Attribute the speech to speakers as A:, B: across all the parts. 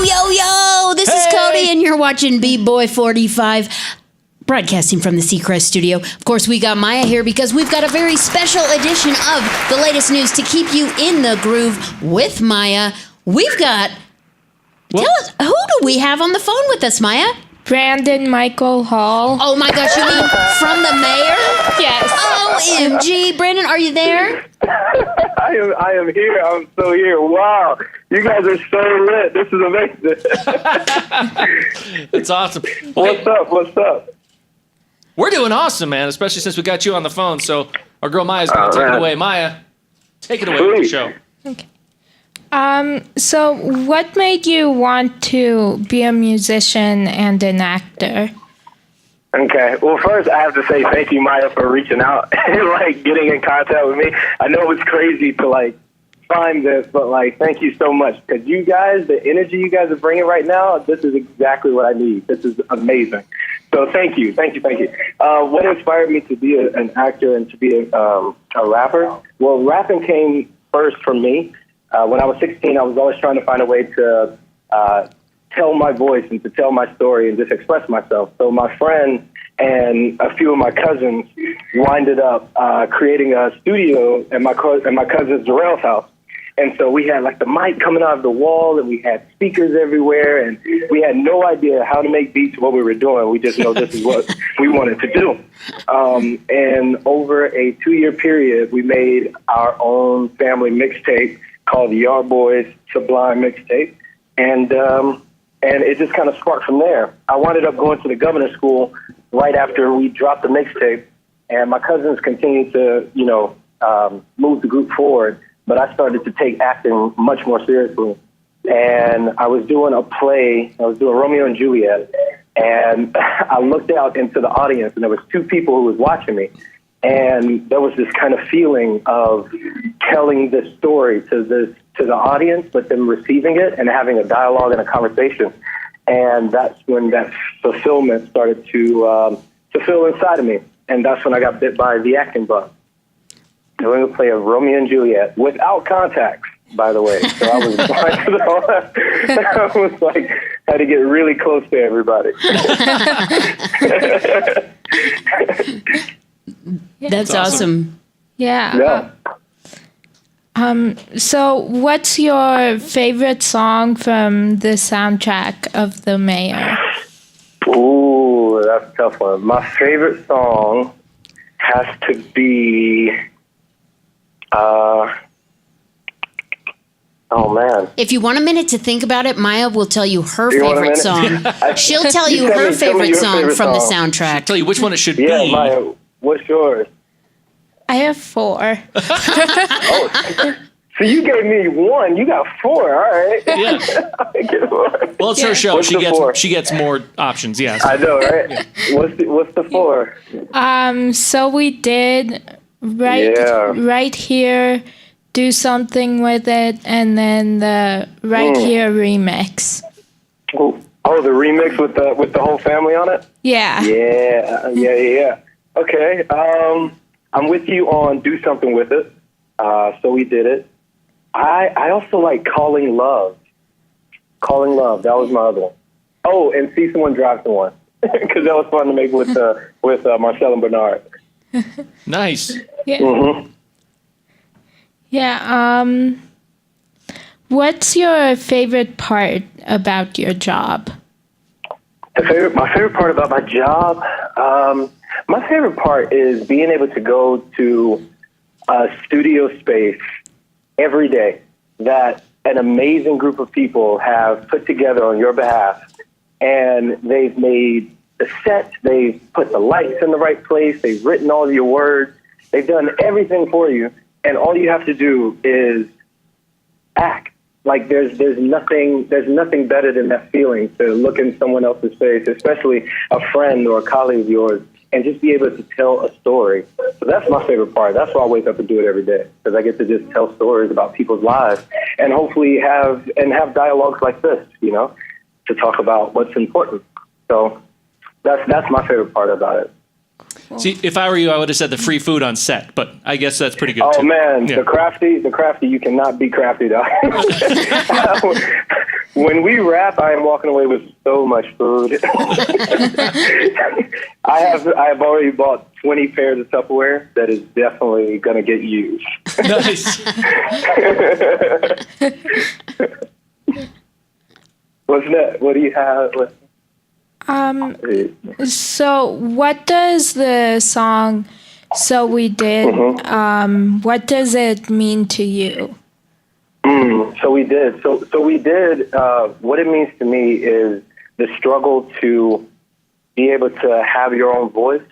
A: Yo, this is Cody, and you're watching B-Boy 45, broadcasting from the Seacrest studio. Of course, we got Maya here because we've got a very special edition of the latest news to keep you in the groove with Maya. We've got... Tell us, who do we have on the phone with us, Maya?
B: Brandon Michael Hall.
A: Oh my gosh, you mean from the mayor?
B: Yes.
A: OMG. Brandon, are you there?
C: I am here. I'm so here. Wow. You guys are so lit. This is amazing.
D: That's awesome.
C: What's up?
D: We're doing awesome, man, especially since we got you on the phone. So our girl Maya's going to take it away. Maya, take it away with the show.
B: Okay. So what made you want to be a musician and an actor?
C: Okay. Well, first I have to say thank you, Maya, for reaching out and getting in contact with me. I know it's crazy to find this, but thank you so much because you guys, the energy you guys are bringing right now, this is exactly what I need. This is amazing. So thank you. What inspired me to be an actor and to be a rapper? Well, rapping came first for me. When I was 16, I was always trying to find a way to tell my voice and to tell my story and just express myself. So my friend and a few of my cousins winded up creating a studio at my cousin Jarrell's house. And so we had the mic coming out of the wall, and we had speakers everywhere, and we had no idea how to make beats, what we were doing. We just know this is what we wanted to do. And over a 2-year period, we made our own family mixtape called the Yard Boys Sublime Mixtape. And it just kind of sparked from there. I wound up going to the governor's school right after we dropped the mixtape, and my cousins continued to, move the group forward. But I started to take acting much more seriously. And I was doing a play. I was doing Romeo and Juliet. And I looked out into the audience, and there was 2 people who was watching me. And there was this kind of feeling of telling this story to the audience, but them receiving it and having a dialogue and a conversation. And that's when that fulfillment started to fill inside of me. And that's when I got bit by the acting bug. Doing a play of Romeo and Juliet without contacts, by the way. So I was blind to the I was had to get really close to everybody.
A: That's awesome.
B: Yeah. So what's your favorite song from the soundtrack of The Mayor?
C: Ooh, that's a tough one. My favorite song has to be... oh man!
A: If you want a minute to think about it, Maya will tell you her favorite song. She'll tell you her favorite song from the soundtrack.
D: She'll tell you which one it should be.
C: Yeah, Maya, what's yours?
B: I have 4.
C: Oh, so you gave me 1. You got 4. All right.
D: Yeah. Well, it's her show.
C: What's
D: She gets more options. Yes.
C: I know, right? Yeah. What's the 4?
B: So we did right here, do something with it, and then the right here remix.
C: Oh, the remix with the whole family on it?
B: Yeah.
C: Yeah. Okay. I'm with you on do something with it. So we did it. I also like Calling Love. Calling Love. That was my other one. Oh, and See Someone Drive Someone. Because that was fun to make with Marcel and Bernard.
D: Nice.
B: Yeah.
C: Mm-hmm.
B: Yeah. What's your favorite part about your job?
C: My favorite part about my job, my favorite part is being able to go to a studio space every day that an amazing group of people have put together on your behalf, and they've made the set, they've put the lights in the right place, they've written all of your words, they've done everything for you, and all you have to do is act. There's nothing better than that feeling to look in someone else's face, especially a friend or a colleague of yours, and just be able to tell a story. So that's my favorite part. That's why I wake up and do it every day, because I get to just tell stories about people's lives and hopefully have dialogues like this, to talk about what's important. So that's my favorite part about it.
D: See, if I were you, I would have said the free food on set, but I guess that's pretty good, too.
C: Oh, man, yeah. The crafty, you cannot be crafty, though. When we rap, I am walking away with so much food. I have already bought 20 pairs of Tupperware that is definitely going to get used.
D: Nice.
C: What's that? What do you have?
B: So what does the song "So We Did"? What does it mean to you?
C: So we did. So we did. What it means to me is the struggle to be able to have your own voice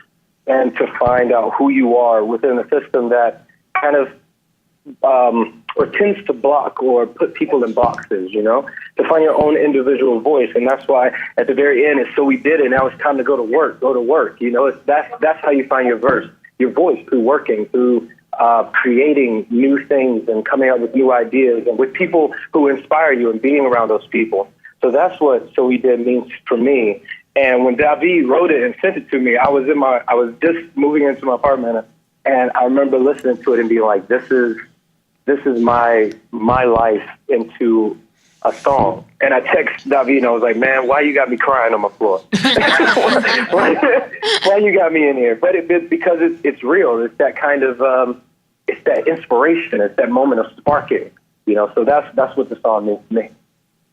C: and to find out who you are within a system that kind of or tends to block or put people in boxes, you know, to find your own individual voice. And that's why at the very end, it's so we did it. Now it's time to go to work. You know, that's how you find your voice, through working, through creating new things and coming up with new ideas and with people who inspire you and being around those people. So that's what So We Did means for me. And when David wrote it and sent it to me, I was just moving into my apartment, and I remember listening to it and being like, this is my life into a song. And I text David and I was like, man, why you got me crying on my floor? why you got me in here? But because it's real. It's that kind of, it's that inspiration. It's that moment of sparking, you know, so that's what the song means to me.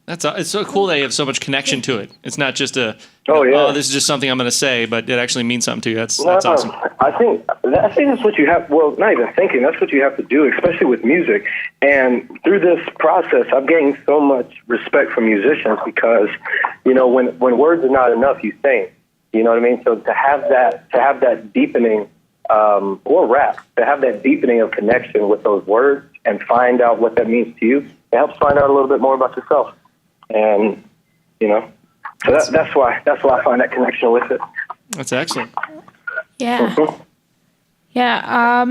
D: It's so cool that you have so much connection to it. It's not just this is just something I'm going to say, but it actually means something to you. That's awesome.
C: I think that's what you have. Well, not even thinking. That's what you have to do, especially with music. And through this process, I've gained so much respect for musicians because, you know, when words are not enough, you sing. You know what I mean? So to have that deepening, or rap, to have that deepening of connection with those words and find out what that means to you, it helps find out a little bit more about yourself. And, you know, so that's why I find that connection with it.
D: That's excellent.
B: Yeah. Yeah.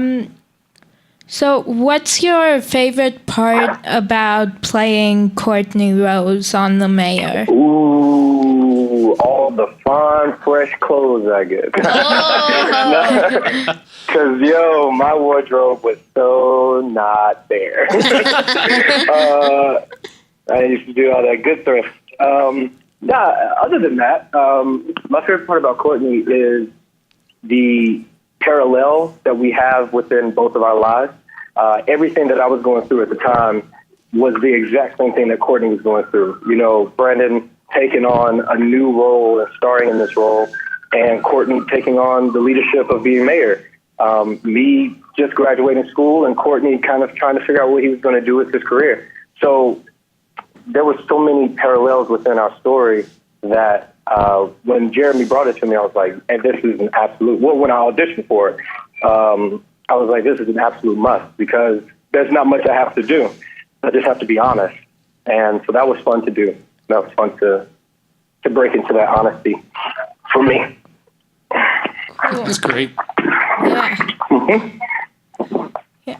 B: So what's your favorite part about playing Courtney Rose on The Mayor?
C: Ooh, all the fine, fresh clothes I get. Because, my wardrobe was so not there. I used to do all that good thrift. Other than that, my favorite part about Courtney is the parallel that we have within both of our lives. Everything that I was going through at the time was the exact same thing that Courtney was going through. You know, Brandon taking on a new role and starring in this role, and Courtney taking on the leadership of being mayor. Me just graduating school, and Courtney kind of trying to figure out what he was going to do with his career. So there were so many parallels within our story that when Jeremy brought it to me, I was like, and this is an absolute, when I auditioned for it, I was like, this is an absolute must because there's not much I have to do. I just have to be honest. And so that was fun to do. That was fun to break into that honesty for me.
D: That's great.
B: Yeah.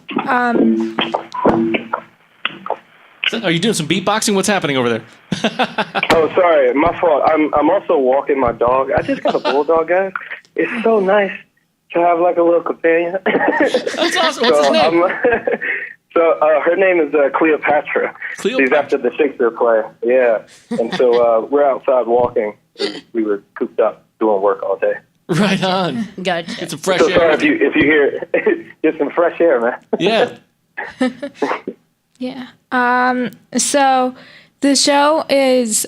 D: Are you doing some beatboxing? What's happening over there?
C: Oh, sorry. My fault. I'm also walking my dog. I just got a bulldog, guys. It's so nice to have like a little companion.
D: That's awesome. What's his name?
C: Her name is Cleopatra. She's after the Shakespeare play. Yeah. And so we're outside walking. We were cooped up doing work all day.
D: Right on.
A: Gotcha.
D: Get some fresh air.
C: Sorry if you hear get some fresh air, man.
D: Yeah.
B: Yeah. So the show is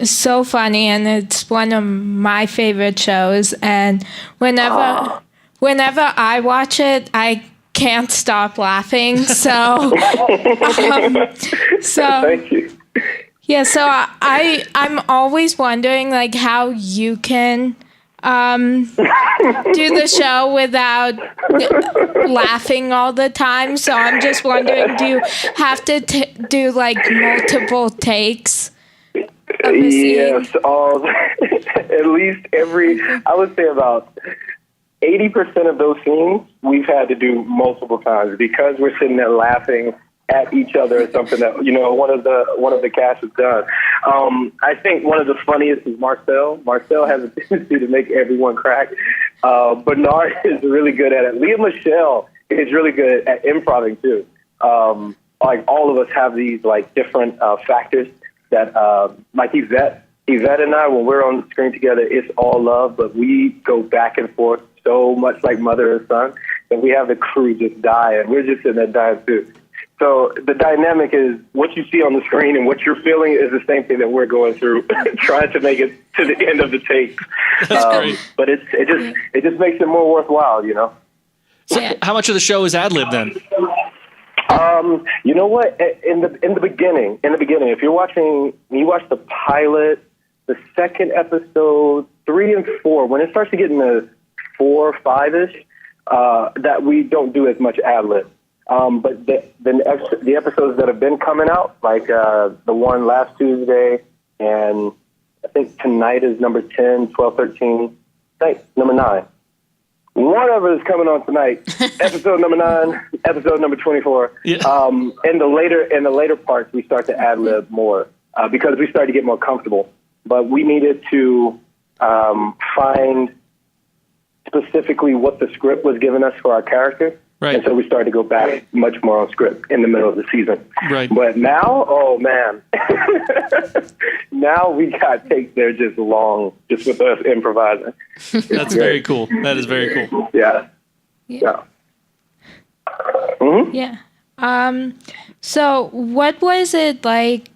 B: so funny, and it's one of my favorite shows. And whenever I watch it, I can't stop laughing. So,
C: Thank you.
B: Yeah. So I'm always wondering like how you can do the show without laughing all the time. So I'm just wondering, do you have to do like multiple takes of a scene?
C: Yes, at least I would say about 80% of those scenes we've had to do multiple times because we're sitting there laughing at each other at something that one of the cast has done. I think one of the funniest is Marcel. Marcel has a tendency to make everyone crack. Bernard is really good at it. Leah Micheal is really good at improvising too. Like all of us have these like different factors that like Yvette and I, when we're on the screen together, it's all love, but we go back and forth so much like mother and son that we have the crew just dying. We're just sitting there dying too. So the dynamic is what you see on the screen and what you're feeling is the same thing that we're going through, trying to make it to the end of the take.
D: That's great.
C: But it just makes it more worthwhile, you know.
D: So how much of the show is ad-lib then?
C: You know what? In the beginning, if you watch the pilot, the second episode, 3 and 4, when it starts to get into 4, 5-ish, that we don't do as much ad-lib. But the episodes that have been coming out, like the one last Tuesday, and I think tonight is number 10, 12, 13, number 9. One of it is coming on tonight, episode number 9, episode number 24.
D: Yeah.
C: In the later parts, we start to ad-lib more because we started to get more comfortable. But we needed to find specifically what the script was giving us for our character.
D: Right.
C: And so we started to go back much more on script in the middle of the season.
D: Right.
C: But now, oh man, now we got takes there just long, just with us improvising.
D: That's very cool. That is very cool.
C: Yeah.
B: Yeah.
C: Mm-hmm.
B: Yeah. So what was it like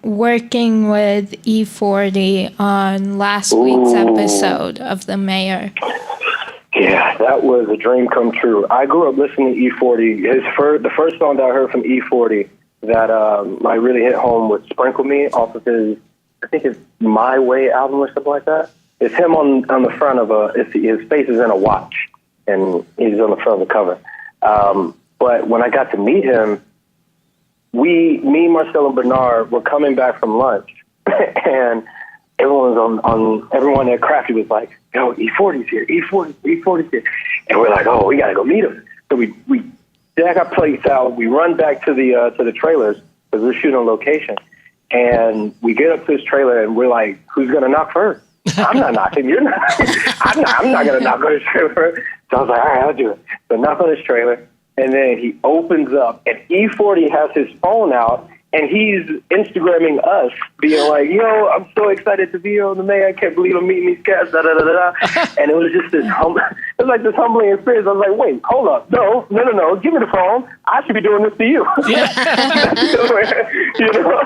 B: working with E40 on last week's episode of The Mayor?
C: Yeah, that was a dream come true. I grew up listening to E40. The first song that I heard from E40 that I really hit home was Sprinkle Me off of his, I think it's My Way album or something like that. It's him on the front of his face is in a watch, and he's on the front of the cover. But when I got to meet him, me, Marcel, and Bernard were coming back from lunch, and everyone at Crafty was like, yo, E40's here, E40's here. And we're like, oh, we got to go meet him. So we jack our plates out. We run back to the trailers because we're shooting on location. And we get up to this trailer and we're like, who's going to knock first? I'm not knocking. You're not. I'm not going to knock on his trailer first. So I was like, all right, I'll do it. So knock on his trailer. And then he opens up and E40 has his phone out. And he's Instagramming us, being like, yo, I'm so excited to be on The Mayor. I can't believe I'm meeting these cats, da-da-da-da-da. And it was just this humbling experience. I was like, wait, hold up. No. Give me the phone. I should be doing this to you.
D: Yeah.
C: You know?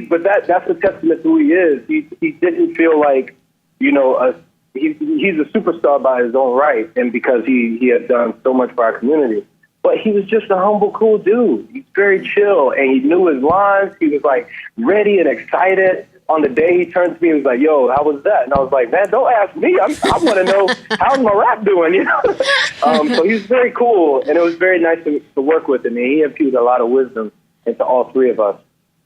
C: But that's a testament to who he is. He didn't feel like, you know, he's a superstar by his own right, and because he had done so much for our community. But he was just a humble, cool dude. He's very chill, and he knew his lines. He was, like, ready and excited. On the day he turned to me, he was like, yo, how was that? And I was like, man, don't ask me. I want to know, how's my rap doing, you know? So he was very cool, and it was very nice to work with him. And he imputed a lot of wisdom into all three of us.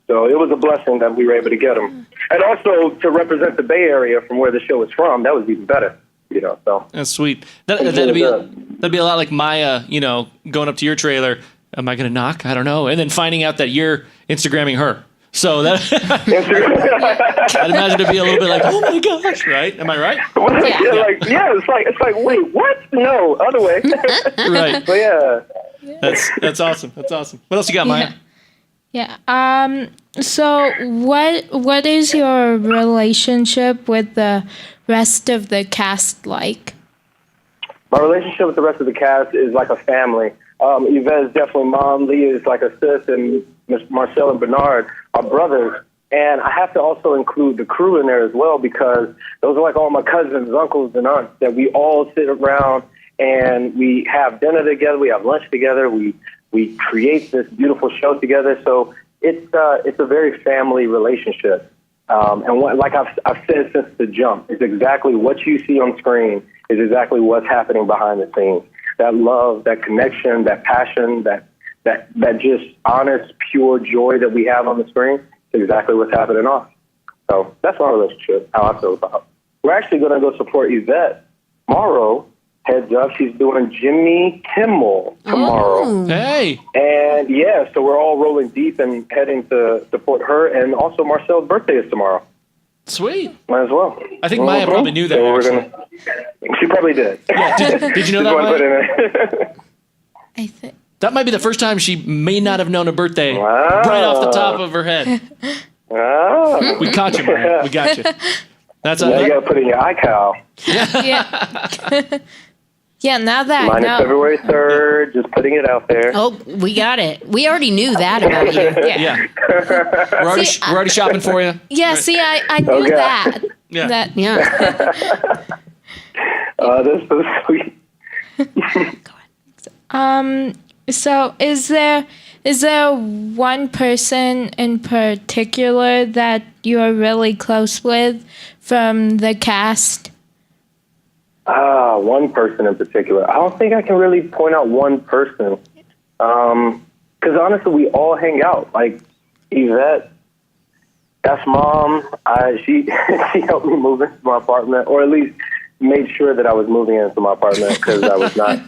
C: So it was a blessing that we were able to get him. And also to represent the Bay Area from where the show is from, that was even better. You know, so
D: that's sweet. That'd be a lot like Maya, you know, going up to your trailer. Am I going to knock? I don't know. And then finding out that you're Instagramming her. So that I'd imagine it'd be a little bit like, oh my gosh, right? Am I right?
C: It's like, wait, what? No, other way.
D: Right.
C: But yeah.
D: That's awesome. That's awesome. What else you got, Maya?
B: Yeah. So what is your relationship with the rest of the cast like?
C: My relationship with the rest of the cast is like a family. Yvette is definitely mom. Leah is like a sis, and Marcel and Bernard are brothers. And I have to also include the crew in there as well because those are like all my cousins, uncles, and aunts that we all sit around and we have dinner together. We have lunch together. We create this beautiful show together. So it's a very family relationship. And like I've said since the jump, it's exactly what you see on screen is exactly what's happening behind the scenes. That love, that connection, that passion, that just honest, pure joy that we have on the screen is exactly what's happening off. So that's our relationship, how I feel about it. We're actually going to go support Yvette tomorrow. Heads up, she's doing Jimmy Kimmel tomorrow.
A: Oh.
D: Hey.
C: And yeah, so we're all rolling deep and heading to support her. And also Marcel's birthday is tomorrow.
D: Sweet.
C: Might as well.
D: I think Maya probably knew that.
C: So she probably did.
D: Yeah, did you know that, Maya?
B: I think
D: That might be the first time she may not have known a birthday
C: Wow.
D: right off the top of her head.
C: Oh.
D: We caught you, Maya. We got you. That's
C: Now you got to put in your iCal.
B: Yeah. Yeah, now that I
C: Mine is
B: know.
C: February 3rd. Just putting it out there.
A: Oh, we got it. We already knew that about you.
B: Yeah.
D: We're already shopping for you.
B: Yeah, see, I knew
C: Okay.
B: that.
D: Yeah.
B: That,
A: Yeah.
C: That's so sweet.
B: So is there one person in particular that you're really close with from the cast?
C: One person in particular. I don't think I can really point out one person. Because honestly, we all hang out. Like Yvette, that's mom. She helped me move into my apartment, or at least made sure that I was moving into my apartment because I was not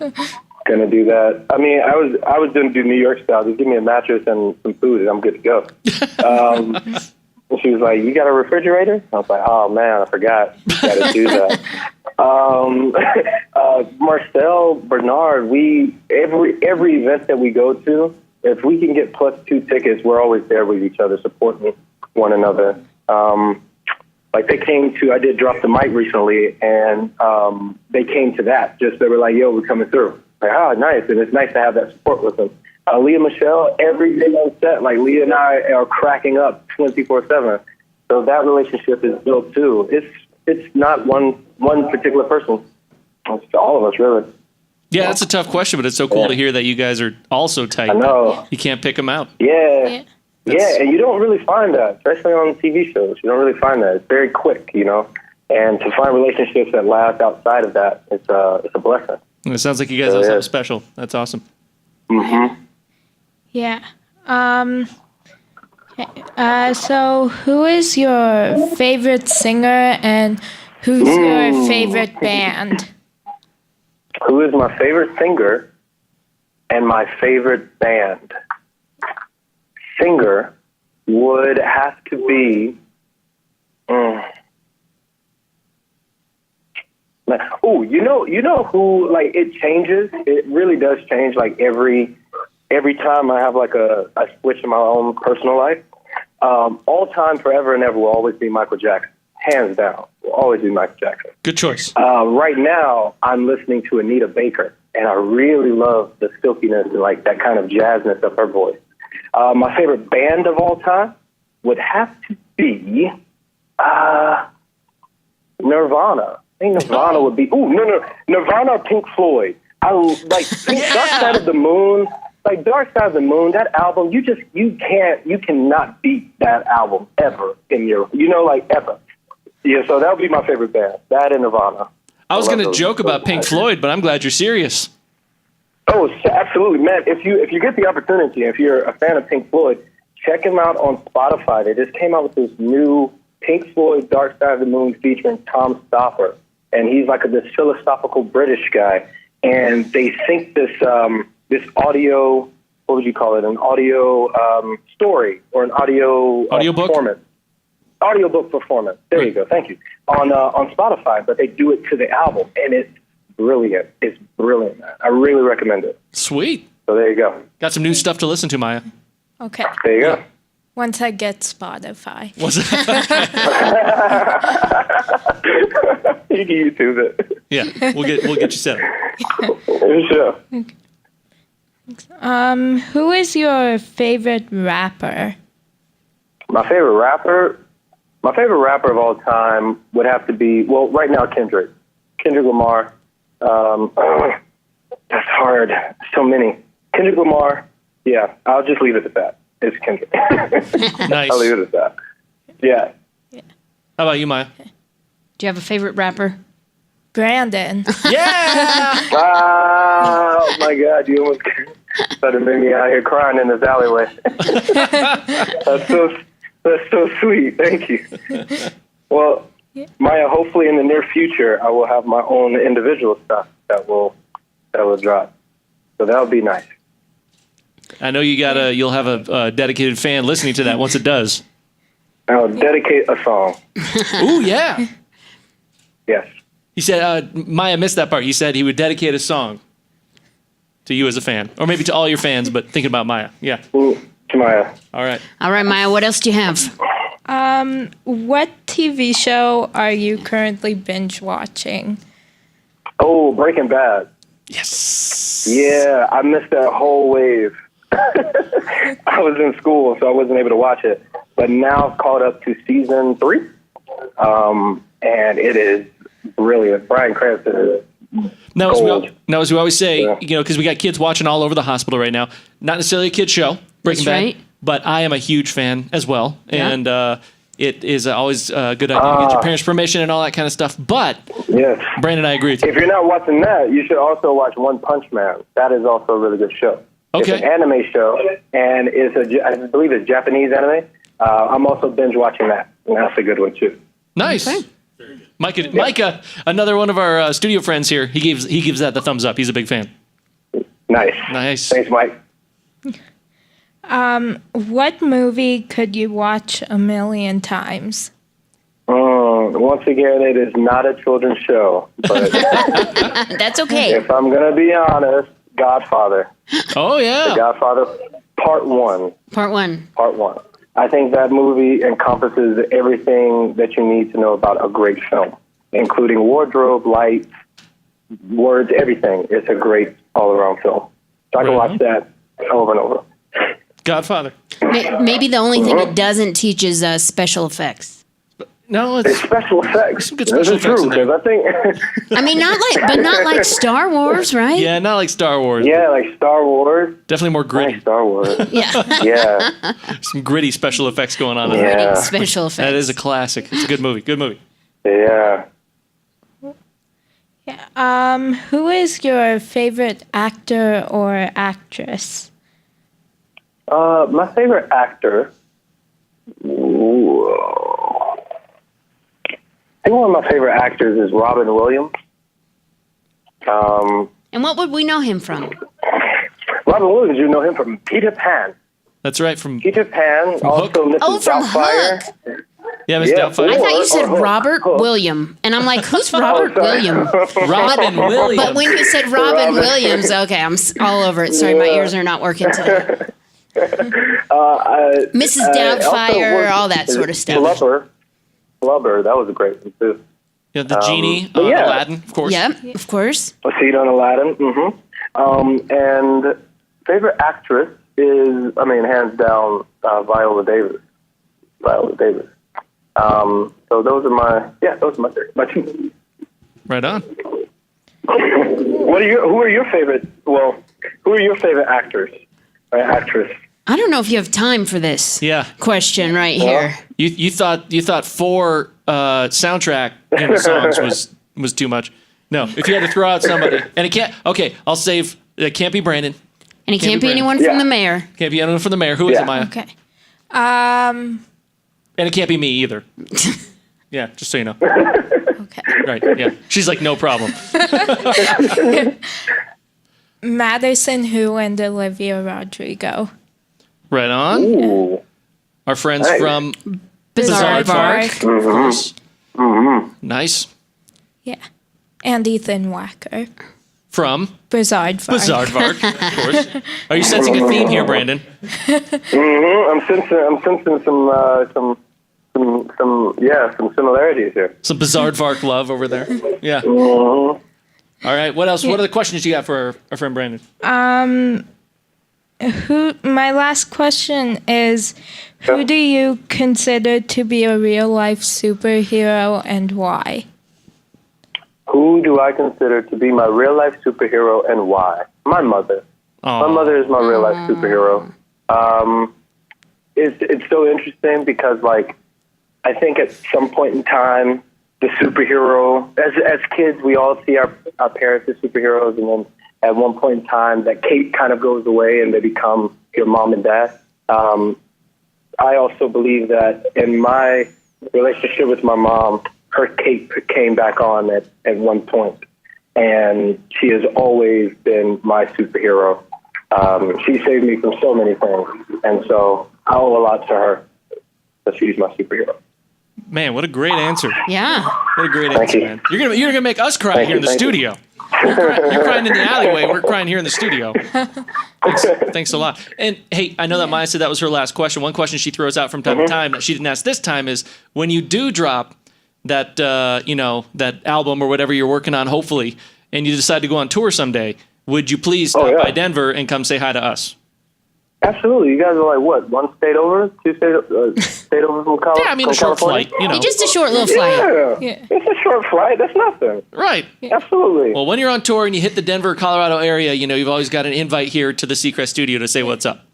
C: going to do that. I mean, I was going to do New York style. Just give me a mattress and some food, and I'm good to go. And she was like, "You got a refrigerator?" I was like, "Oh man, I forgot. Got to do that." Marcel, Bernard, every event that we go to, if we can get +2 tickets, we're always there with each other, supporting one another. Like they came to, I did Drop the Mic recently, and they came to that. Just they were like, "Yo, we're coming through." Like, oh, nice, and it's nice to have that support with them. Leah Micheal, every day on set, like Leah and I are cracking up 24/7. So that relationship is built too. It's not one particular person. It's all of us, really.
D: Yeah, that's a tough question, but it's so cool to hear that you guys are all so tight.
C: I know.
D: You can't pick them out.
C: Yeah, and you don't really find that, especially on TV shows. You don't really find that. It's very quick, you know. And to find relationships that last outside of that, it's a blessing.
D: It sounds like you guys have something special. That's awesome.
C: Mm-hmm.
B: Yeah. So who is your favorite singer and who's your favorite band?
C: Who is my favorite singer and my favorite band? Singer would have to be. Oh, you know who? Like it changes. It really does change. Like every time I have like a switch in my own personal life. All time, forever and ever will always be Michael Jackson. Hands down, will always be Michael Jackson.
D: Good choice.
C: Right now, I'm listening to Anita Baker, and I really love the silkiness and like that kind of jazzness of her voice. My favorite band of all time would have to be Nirvana. I think Nirvana would be. Nirvana or Pink Floyd. I like Dark Side of the Moon. Like Dark Side of the Moon, that album, you cannot beat that album ever in your, ever. Yeah, so that would be my favorite band. That and Nirvana.
D: I was going to joke about Pink Floyd, but I'm glad you're serious.
C: Oh, absolutely, man. If you get the opportunity, if you're a fan of Pink Floyd, check him out on Spotify. They just came out with this new Pink Floyd Dark Side of the Moon featuring Tom Stopper, and he's like this philosophical British guy, and they think this audio, what would you call it? An audio story or an audio performance. Audiobook performance. There you go. Thank you. On Spotify, but they do it to the album, and it's brilliant. It's brilliant, man. I really recommend it.
D: Sweet.
C: So there you go.
D: Got some new stuff to listen to, Maya.
B: Okay.
C: There you go.
B: Once I get Spotify.
C: You can YouTube it.
D: Yeah, we'll get you set up.
C: Sure.
B: Who is your favorite rapper?
C: My favorite rapper of all time would have to be, well, right now, Kendrick Lamar. That's hard. So many. Kendrick Lamar. Yeah, I'll just leave it at that. It's Kendrick.
D: Nice.
C: I'll leave it at that. Yeah.
D: How about you, Maya?
A: Do you have a favorite rapper?
B: Brandon.
D: Yeah!
C: Oh, my God. You almost started making me out here crying in this alleyway. That's so sweet. Thank you. Well, Maya, hopefully in the near future, I will have my own individual stuff that will drop. So that would be nice.
D: I know you'll have a dedicated fan listening to that once it does.
C: I'll dedicate a song.
D: Ooh, yeah.
C: Yes.
D: He said, Maya missed that part. He said he would dedicate a song to you as a fan, or maybe to all your fans, but thinking about Maya. Yeah.
C: To Maya.
D: All right.
A: All right, Maya, what else do you have?
B: What TV show are you currently binge watching?
C: Oh, Breaking Bad.
D: Yes.
C: Yeah, I missed that whole wave. I was in school, so I wasn't able to watch it. But now caught up to season 3. And it is brilliant. Bryan Cranston is
D: Now,
C: gold.
D: as we always say,
C: Yeah.
D: because we got kids watching all over the hospital right now. Not necessarily a kid show, Breaking
A: That's
D: Bad,
A: right.
D: but I am a huge fan as well.
A: Yeah.
D: And it is always a good idea to get your parents' permission and all that kind of stuff. But,
C: Yes.
D: Brandon, I agree with you.
C: If you're not watching that, you should also watch One Punch Man. That is also a really good show.
D: Okay.
C: It's an anime show, and I believe it's Japanese anime. I'm also binge watching that, and that's a good one too.
D: Nice.
A: Okay.
D: Micah, another one of our studio friends here, he gives that the thumbs up. He's a big fan.
C: Nice.
D: Nice.
C: Thanks, Mike.
B: What movie could you watch a million times?
C: Once again, it is not a children's show, but
A: That's okay.
C: if I'm going to be honest, Godfather.
D: Oh, yeah.
C: Godfather Part 1.
A: Part 1.
C: Part 1. I think that movie encompasses everything that you need to know about a great film, including wardrobe, lights, words, everything. It's a great all-around film. So I can watch that over and over.
D: Godfather.
A: Maybe the only thing it doesn't teach is special effects.
C: It's
D: No, it's
C: special effects.
D: some good
C: This
D: special
C: is true,
D: effects in there.
C: because I think,
A: I mean, not like Star Wars, right?
D: yeah, not like Star Wars.
C: yeah, like Star Wars.
D: Definitely more
C: Like
D: gritty.
C: Star Wars.
A: Yeah.
C: Yeah.
D: Some gritty special effects going on in
C: Yeah.
D: there.
A: Special effects.
D: That is a classic. It's a good movie. Good movie.
C: Yeah.
B: Yeah. Who is your favorite actor or actress?
C: My favorite actor. Ooh. I think one of my favorite actors is Robin Williams.
A: And what would we know him from?
C: Robin Williams, you know him from Peter Pan.
D: That's right. From
C: Peter Pan, also Mrs.
A: Oh, from
C: Doubtfire.
A: Hook.
D: yeah, Mr.
C: Yeah.
D: Doubtfire.
A: I thought you said
C: Hook.
A: Robert
C: Hook.
A: William. And I'm like, who's Robert
C: sorry.
A: William?
D: Robin Williams.
A: But when you said Robin Williams, okay, I'm all over it. Sorry, my
C: Yeah.
A: ears are not working today. Mrs.
C: Also
A: Doubtfire,
C: was-
A: all that sort of stuff.
C: Flubber, that was a great one too.
D: Yeah, the genie,
C: but yeah.
D: Aladdin, of course.
A: Yep, of course.
C: A seat on Aladdin. And favorite actress is, hands down, Viola Davis. Viola Davis. So those are my two.
D: Right on.
C: Who are your favorite? Well, who are your favorite actors or actress?
A: I don't know if you have time for this
D: Yeah.
A: question right here.
D: You thought 4 soundtrack songs was too much. No, if you had to throw out somebody, and it can't. Okay, I'll save. It can't be Brandon.
A: And it can't
D: be
A: be anyone
C: Brandon.
A: from
C: Yeah.
A: the mayor.
D: Can't be anyone from the mayor. Who is
C: Yeah.
D: it, Maya?
A: Okay.
D: And it can't be me either. Yeah, just so you know.
A: Okay.
D: Right. Yeah. She's like, no problem.
B: Madison Who and Olivia Rodrigo.
D: Right on.
C: Ooh.
D: Our friends
C: Nice.
D: from
A: Bizarre
D: Bark.
A: Bark.
D: Of course. Nice.
B: Yeah. And Ethan Wacker.
D: From
B: Bizarre Bark.
D: Bizarre Bark, of course. Are you sensing a theme here, Brandon?
C: I'm sensing some similarities here.
D: Some Bizarre Bark love over there. Yeah. All right. What else? What are the questions you got for our friend Brandon?
B: My last question is, who do you consider to be a real life superhero and why?
C: Who do I consider to be my real life superhero and why? My mother.
D: Aw.
C: My mother is my real life superhero. It's so interesting because, like, I think at some point in time, the superhero, as kids, we all see our parents as superheroes, and then at one point in time, that cape kind of goes away and they become your mom and dad. I also believe that in my relationship with my mom, her cape came back on at one point, and she has always been my superhero. She saved me from so many things, and so I owe a lot to her. So she's my superhero.
D: Man, what a great answer.
A: Yeah.
D: What a great
C: Thank
D: answer,
C: you.
D: man. You're gonna make us cry
C: Thank
D: here in
C: you,
D: the
C: thank you.
D: studio. You're crying in the alleyway. We're crying here in the studio. Thanks a lot. And hey, I know that Maya said that was her last question. One question she throws out from time to time that she didn't ask this time is, when you do drop that that album or whatever you're working on, hopefully, and you decide to go on tour someday, would you please stop by Denver and come say hi to us?
C: Absolutely. You guys are like, what, one state over? Two state over from California?
D: Yeah, I mean, a short flight,
A: Just a short little flight.
C: Yeah. It's a short flight. That's nothing.
D: Right.
C: Yeah. Absolutely.
D: Well, when you're on tour and you hit the Denver, Colorado area, you've always got an invite here to the Seacrest studio to say what's up.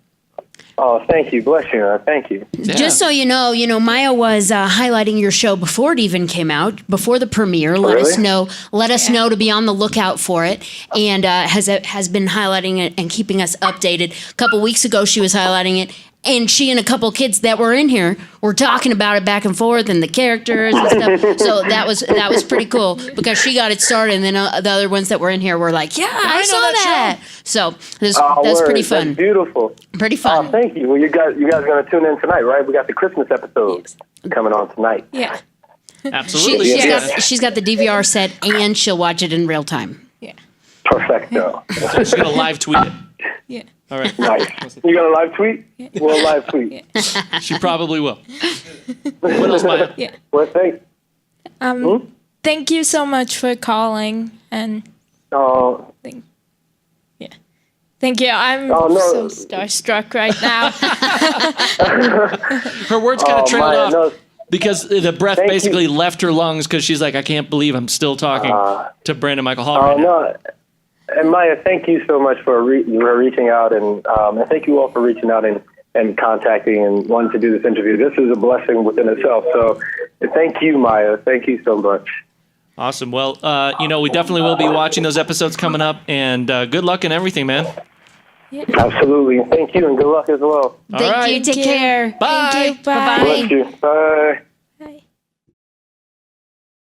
C: Oh, thank you. Bless you. Thank you.
D: Yeah.
A: Just so you know, Maya was highlighting your show before it even came out, before the premiere. Let us know to be on the lookout for it, and has been highlighting it and keeping us updated. A couple weeks ago, she was highlighting it, and she and a couple kids that were in here were talking about it back and forth and the characters and stuff. So that was pretty cool because she got it started, and then the other ones that were in here were like, "Yeah, I saw that." So that's pretty fun.
C: That's beautiful.
A: Pretty fun.
C: Oh, thank you. Well, you guys are going to tune in tonight, right? We got the Christmas episode coming on tonight.
B: Yeah.
D: Absolutely.
A: She's got the DVR set, and she'll watch it in real time.
B: Yeah.
C: Perfecto.
D: So she's going to live tweet it.
B: Yeah.
D: All right.
C: Nice. You going to live tweet? Yeah. We'll live tweet.
B: Yeah.
D: She probably will. What else, Maya?
B: Yeah.
C: Well, thanks.
B: Thank you so much for calling, and thank you. I'm so starstruck right now.
D: Her words kind of trailed
C: Maya,
D: off.
C: no.
D: Because the breath basically left her lungs because she's like, I can't believe I'm still talking to Brandon Michael Hall right now.
C: No. And Maya, thank you so much for reaching out, and thank you all for reaching out and contacting and wanting to do this interview. This is a blessing within itself. So thank you, Maya. Thank you so much.
D: Awesome. Well, we definitely will be watching those episodes coming up, and good luck and everything, man.
B: Yeah.
C: Absolutely. Thank you, and good luck as well.
A: Thank you. Take care.
D: Bye.
B: Thank you. Bye.
A: Bye-bye.
C: Bless you. Bye.